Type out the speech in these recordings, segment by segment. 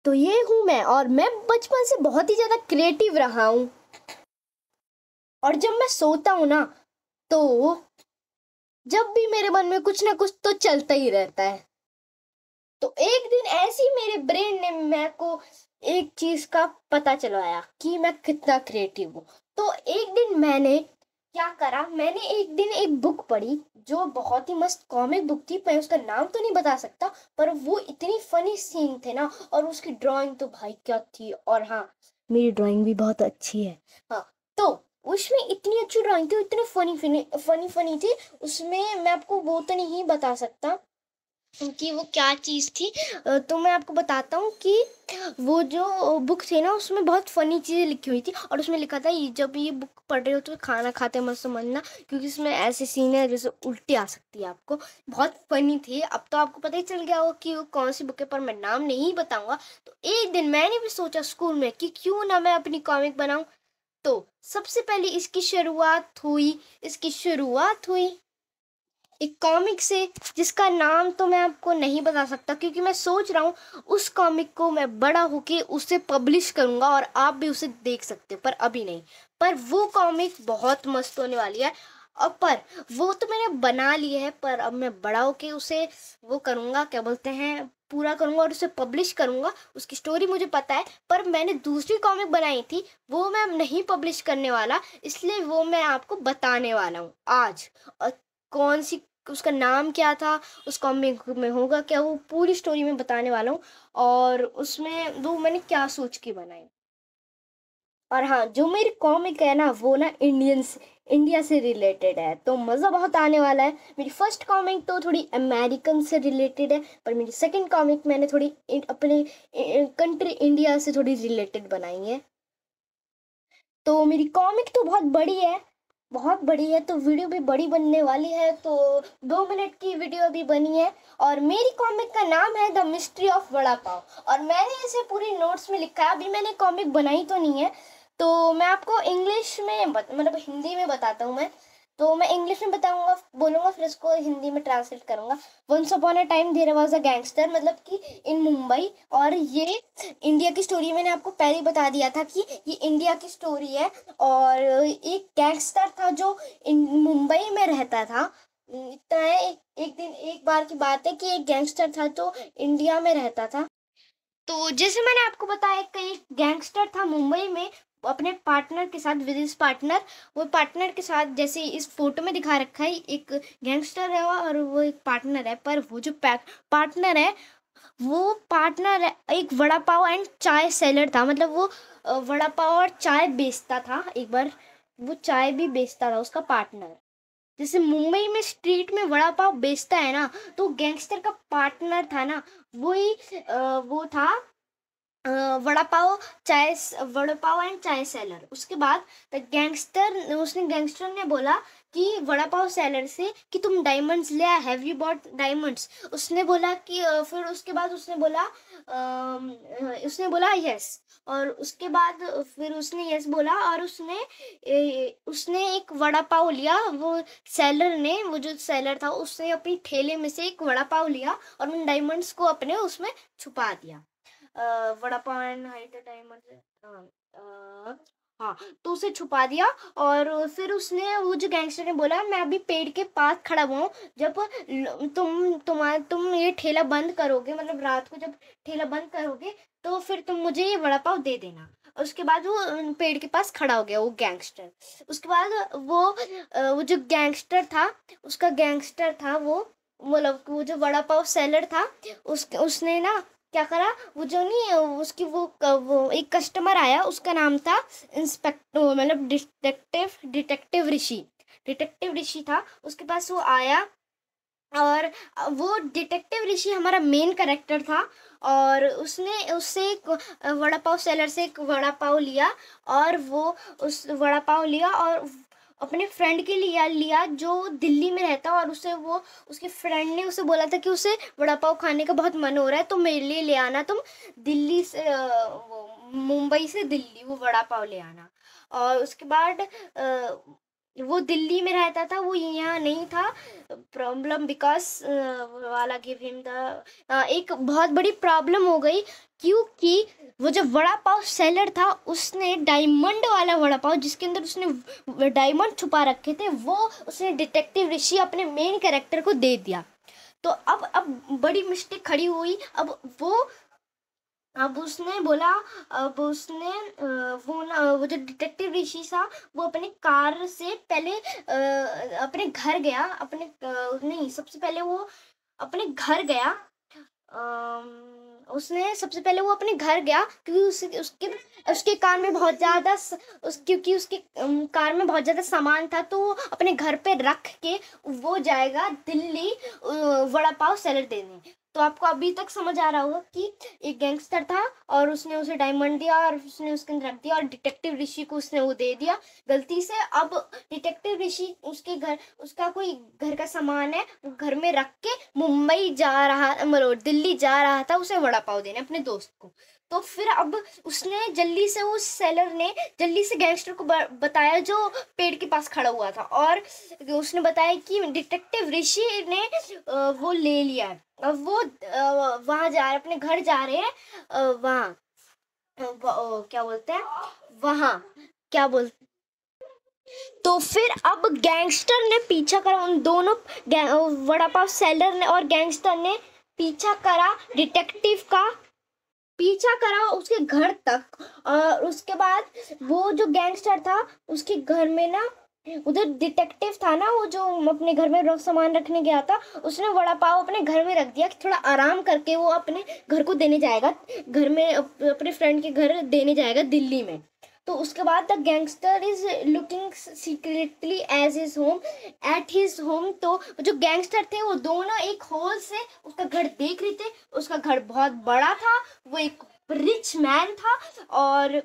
तो ये हूँ मैं, और मैं बचपन से बहुत ही ज़्यादा क्रिएटिव रहा हूँ। और जब मैं सोता हूँ ना, तो जब भी मेरे मन में कुछ ना कुछ तो चलता ही रहता है। तो एक दिन ऐसे ही मेरे ब्रेन ने मेरे को एक चीज का पता चलवाया कि मैं कितना क्रिएटिव हूँ। तो एक दिन मैंने क्या करा, मैंने एक दिन एक बुक पढ़ी जो बहुत ही मस्त कॉमिक बुक थी। मैं उसका नाम तो नहीं बता सकता, पर वो इतनी फनी सीन थे ना, और उसकी ड्राइंग तो भाई क्या थी। और हाँ, मेरी ड्राइंग भी बहुत अच्छी है। हाँ, तो उसमें इतनी अच्छी ड्राइंग थी, इतनी फनी फनी फनी फनी थी उसमें। मैं आपको वो तो नहीं बता सकता कि वो क्या चीज़ थी। तो मैं आपको बताता हूँ कि वो जो बुक थी ना, उसमें बहुत फ़नी चीज़ें लिखी हुई थी। और उसमें लिखा था, ये जब ये बुक पढ़ रहे हो तो खाना खाते मत समझना, क्योंकि इसमें ऐसे सीन है जैसे उल्टी आ सकती है आपको। बहुत फ़नी थी। अब तो आपको पता ही चल गया होगा कि वो कौन सी बुक है, पर मैं नाम नहीं बताऊंगा। तो एक दिन मैंने भी सोचा स्कूल में कि क्यों ना मैं अपनी कॉमिक बनाऊं। तो सबसे पहले इसकी शुरुआत हुई एक कॉमिक से, जिसका नाम तो मैं आपको नहीं बता सकता, क्योंकि मैं सोच रहा हूँ उस कॉमिक को मैं बड़ा होके उसे पब्लिश करूँगा और आप भी उसे देख सकते हो, पर अभी नहीं। पर वो कॉमिक बहुत मस्त होने वाली है। अब पर वो तो मैंने बना ली है, पर अब मैं बड़ा होके उसे वो करूँगा, क्या बोलते हैं, पूरा करूँगा और उसे पब्लिश करूँगा। उसकी स्टोरी मुझे पता है, पर मैंने दूसरी कॉमिक बनाई थी, वो मैं अब नहीं पब्लिश करने वाला, इसलिए वो मैं आपको बताने वाला हूँ आज। और कौन सी, उसका नाम क्या था, उस कॉमिक में होगा क्या, वो पूरी स्टोरी में बताने वाला हूँ। और उसमें वो मैंने क्या सोच के बनाई। और हाँ, जो मेरी कॉमिक है ना, वो ना इंडिया से रिलेटेड है, तो मज़ा बहुत आने वाला है। मेरी फर्स्ट कॉमिक तो थोड़ी अमेरिकन से रिलेटेड है, पर मेरी सेकंड कॉमिक मैंने थोड़ी अपने कंट्री इंडिया से थोड़ी रिलेटेड बनाई है। तो मेरी कॉमिक तो बहुत बड़ी है, बहुत बड़ी है, तो वीडियो भी बड़ी बनने वाली है। तो 2 मिनट की वीडियो अभी बनी है। और मेरी कॉमिक का नाम है the mystery of vada pav, और मैंने इसे पूरी नोट्स में लिखा है। अभी मैंने कॉमिक बनाई तो नहीं है, तो मैं आपको इंग्लिश में मतलब हिंदी में बताता हूँ मैं। तो मैं इंग्लिश में बताऊंगा, बोलूंगा, फिर उसको हिंदी में ट्रांसलेट करूंगा। Once upon a time there was a gangster, मतलब कि इन मुंबई। और ये इंडिया की स्टोरी मैंने आपको पहले ही बता दिया था कि ये इंडिया की स्टोरी है। और एक गैंगस्टर था जो मुंबई में रहता था। इतना है, एक दिन एक बार की बात है कि एक गैंगस्टर था जो इंडिया में रहता था। तो जैसे मैंने आपको बताया कि एक गैंगस्टर था मुंबई में, अपने पार्टनर के साथ, विद हिज पार्टनर। वो पार्टनर के साथ, जैसे इस फोटो में दिखा रखा है, एक गैंगस्टर है और वो एक पार्टनर है। पर वो जो पार्टनर है, वो पार्टनर एक वड़ा पाव एंड चाय सेलर था। मतलब वो वड़ा पाव और चाय बेचता था। एक बार वो चाय भी बेचता था, उसका पार्टनर। जैसे मुंबई में स्ट्रीट में वड़ा पाव बेचता है ना, तो गैंगस्टर का पार्टनर था ना, वही वो था, अ, वड़ा पाव एंड चाय सेलर। उसके बाद गैंगस्टर ने बोला कि वड़ा पाव सेलर से कि तुम डायमंड्स ले आए, हैव यू बॉट डायमंड्स। उसने बोला कि फिर उसके बाद उसने बोला यस। और उसके बाद फिर उसने यस बोला, और उसने एक वड़ा पाव लिया। वो जो सेलर था, उसने अपनी ठेले में से एक वड़ा पाव लिया और उन डायमंड्स को अपने उसमें छुपा दिया। Vada pav and height time, हाँ, तो उसे छुपा दिया। और फिर उसने, वो जो गैंगस्टर ने बोला, मैं अभी पेड़ के पास खड़ा हुआ हूँ, जब तुम ये ठेला बंद करोगे, मतलब रात को जब ठेला बंद करोगे, तो फिर तुम मुझे ये वड़ा पाव दे देना। और उसके बाद वो पेड़ के पास खड़ा हो गया, वो गैंगस्टर। उसके बाद वो जो गैंगस्टर था, वो मतलब वो जो वड़ा पाव सेलर था, उसने ना क्या करा, वो जो नहीं, उसकी वो एक कस्टमर आया, उसका नाम था इंस्पेक्टर, मतलब डिटेक्टिव ऋषि था। उसके पास वो आया, और वो डिटेक्टिव ऋषि हमारा मेन कैरेक्टर था। और उसने उससे एक वड़ा पाव सेलर से एक वड़ा पाव लिया, और वो उस वड़ा पाव लिया और अपने फ्रेंड के लिए लिया जो दिल्ली में रहता। और उसके फ्रेंड ने उसे बोला था कि उसे वड़ा पाव खाने का बहुत मन हो रहा है, तो मेरे लिए ले आना तुम, दिल्ली से वो मुंबई से दिल्ली वो वड़ा पाव ले आना। और उसके बाद वो दिल्ली में रहता था, वो यहाँ नहीं था। प्रॉब्लम बिकॉज वाला गिव हिम द, एक बहुत बड़ी प्रॉब्लम हो गई क्योंकि वो जो वड़ा पाव सेलर था उसने डायमंड वाला वड़ा पाव जिसके अंदर उसने डायमंड छुपा रखे थे वो उसने डिटेक्टिव ऋषि अपने मेन कैरेक्टर को दे दिया। तो अब बड़ी मिस्टेक खड़ी हुई। अब उसने बोला, अब उसने वो जो डिटेक्टिव ऋषि था वो अपने कार से पहले अपने घर गया, अपने नहीं, सबसे पहले वो अपने घर गया। उसने सबसे पहले वो अपने घर गया क्योंकि उसके उसके कार में बहुत ज़्यादा क्योंकि उसके कार में बहुत ज़्यादा सामान था, तो वो अपने घर पे रख के वो जाएगा दिल्ली वड़ा पाव सेलर देने। तो आपको अभी तक समझ आ रहा होगा कि एक गैंगस्टर था और उसने उसे डायमंड दिया और उसने उसके अंदर रख दिया और डिटेक्टिव ऋषि को उसने वो दे दिया गलती से। अब डिटेक्टिव ऋषि उसके घर, उसका कोई घर का सामान है, वो घर में रख के मुंबई जा रहा, मतलब दिल्ली जा रहा था उसे वड़ा पाव देने अपने दोस्त को। तो फिर अब उसने जल्दी से, उस सेलर ने जल्दी से गैंगस्टर को बताया जो पेड़ के पास खड़ा हुआ था, और उसने बताया कि डिटेक्टिव ऋषि ने वो ले लिया है। अब वो वहाँ जा रहे, अपने घर जा रहे हैं, वहाँ क्या बोलते हैं, वहाँ क्या बोलते। तो फिर अब गैंगस्टर ने पीछा करा, उन दोनों वड़ा पाव सेलर ने और गैंगस्टर ने पीछा करा डिटेक्टिव का, पीछा करा उसके घर तक। और उसके बाद वो जो गैंगस्टर था उसके घर में ना, उधर डिटेक्टिव था ना वो जो अपने घर में सामान रखने गया था, उसने वड़ा पाव अपने घर में रख दिया कि थोड़ा आराम करके वो अपने घर को देने जाएगा, घर में अपने फ्रेंड के घर देने जाएगा दिल्ली में। तो उसके बाद the gangster is looking secretly as his home, at his home. तो जो गैंगस्टर थे वो दोनों एक होल से उसका घर देख रहे थे। उसका घर बहुत बड़ा था, वो एक रिच मैन था। और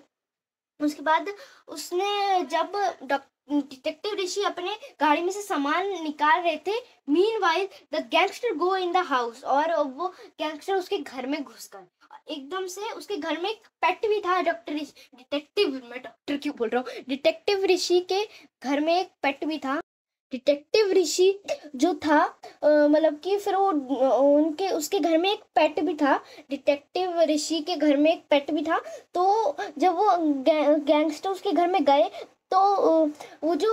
उसके बाद उसने जब डिटेक्टिव ऋषि अपने गाड़ी में से सामान निकाल रहे थे, meanwhile the gangster go in the house, और वो गैंगस्टर उसके घर में घुस गए। एकदम से उसके घर में एक पेट भी था, डिटेक्टिव, मैं डॉक्टर क्यों बोल रहा हूँ, डिटेक्टिव ऋषि के घर में एक पेट भी था। डिटेक्टिव ऋषि जो था, मतलब कि फिर वो उनके उसके घर में एक पेट भी था, डिटेक्टिव ऋषि के घर में एक पेट भी था। तो जब वो गैंगस्टर उसके घर में गए तो वो जो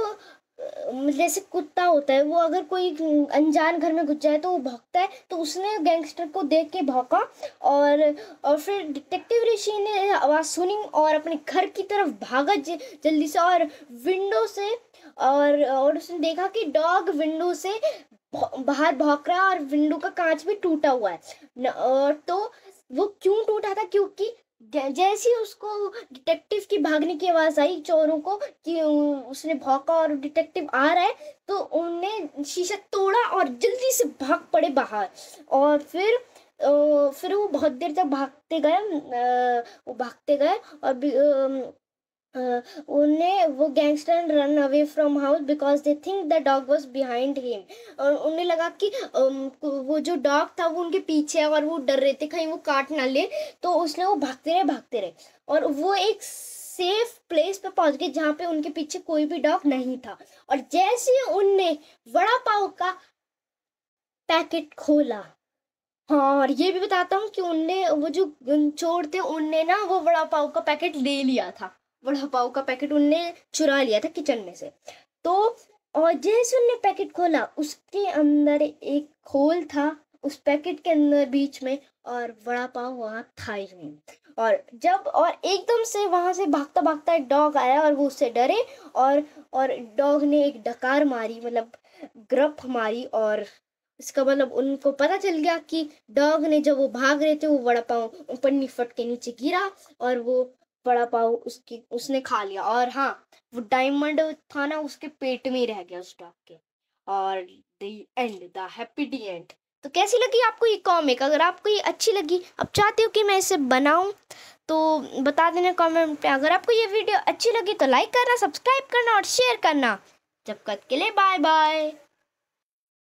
जैसे कुत्ता होता है, वो अगर कोई अनजान घर में घुस जाए तो वो भौंकता है, तो उसने गैंगस्टर को देख के भौंका। और फिर डिटेक्टिव ऋषि ने आवाज़ सुनी और अपने घर की तरफ भागा जल्दी से, और विंडो से, और उसने देखा कि डॉग विंडो से बाहर भौंक रहा है और विंडो का कांच भी टूटा हुआ है। और तो वो क्यों टूटा था, क्योंकि जैसे ही उसको डिटेक्टिव की भागने की आवाज आई चोरों को कि उसने भौंका और डिटेक्टिव आ रहा है, तो उन्होंने शीशा तोड़ा और जल्दी से भाग पड़े बाहर। और फिर वो बहुत देर तक भागते गए, वो भागते गए और उन्हें वो gangster run away from house because they think the dog was behind him. और उन्हें लगा कि वो जो डॉग था वो उनके पीछे है और वो डर रहे थे कहीं वो काट ना ले, तो उसने वो भागते रहे और वो एक सेफ प्लेस पे पहुंच गए जहाँ पे उनके पीछे कोई भी डॉग नहीं था। और जैसे ही उनने वड़ा पाव का पैकेट खोला, हाँ, और ये भी बताता हूँ कि उनने, वो जो चोर थे, उनने ना वो वड़ा पाव का पैकेट ले लिया था, वड़ा पाव का पैकेट उनने चुरा लिया था किचन में से। तो और जैसे उनने पैकेट खोला उसके अंदर एक होल था, उस पैकेट के अंदर बीच में, और वड़ा पाव वहाँ था ही नहीं। और एकदम से वहां से भागता भागता एक डॉग आया और वो उससे डरे, और डॉग ने एक डकार मारी, मतलब ग्रफ मारी, और इसका मतलब उनको पता चल गया कि डॉग ने, जब वो भाग रहे थे, वो वड़ा पाव ऊपर निफट के नीचे गिरा और वो वड़ा पाव उसने खा लिया। और हाँ, वो डायमंड था ना उसके पेट में ही रह गया उस डॉग के। और द हैप्पी दी एंड। तो कैसी लगी आपको ये कॉमिक? अगर आपको ये अच्छी लगी, आप चाहते हो कि मैं इसे बनाऊं, तो बता देना कमेंट पे। अगर आपको ये वीडियो अच्छी लगी तो लाइक करना, सब्सक्राइब करना और शेयर करना। जब तक के लिए बाय बाय।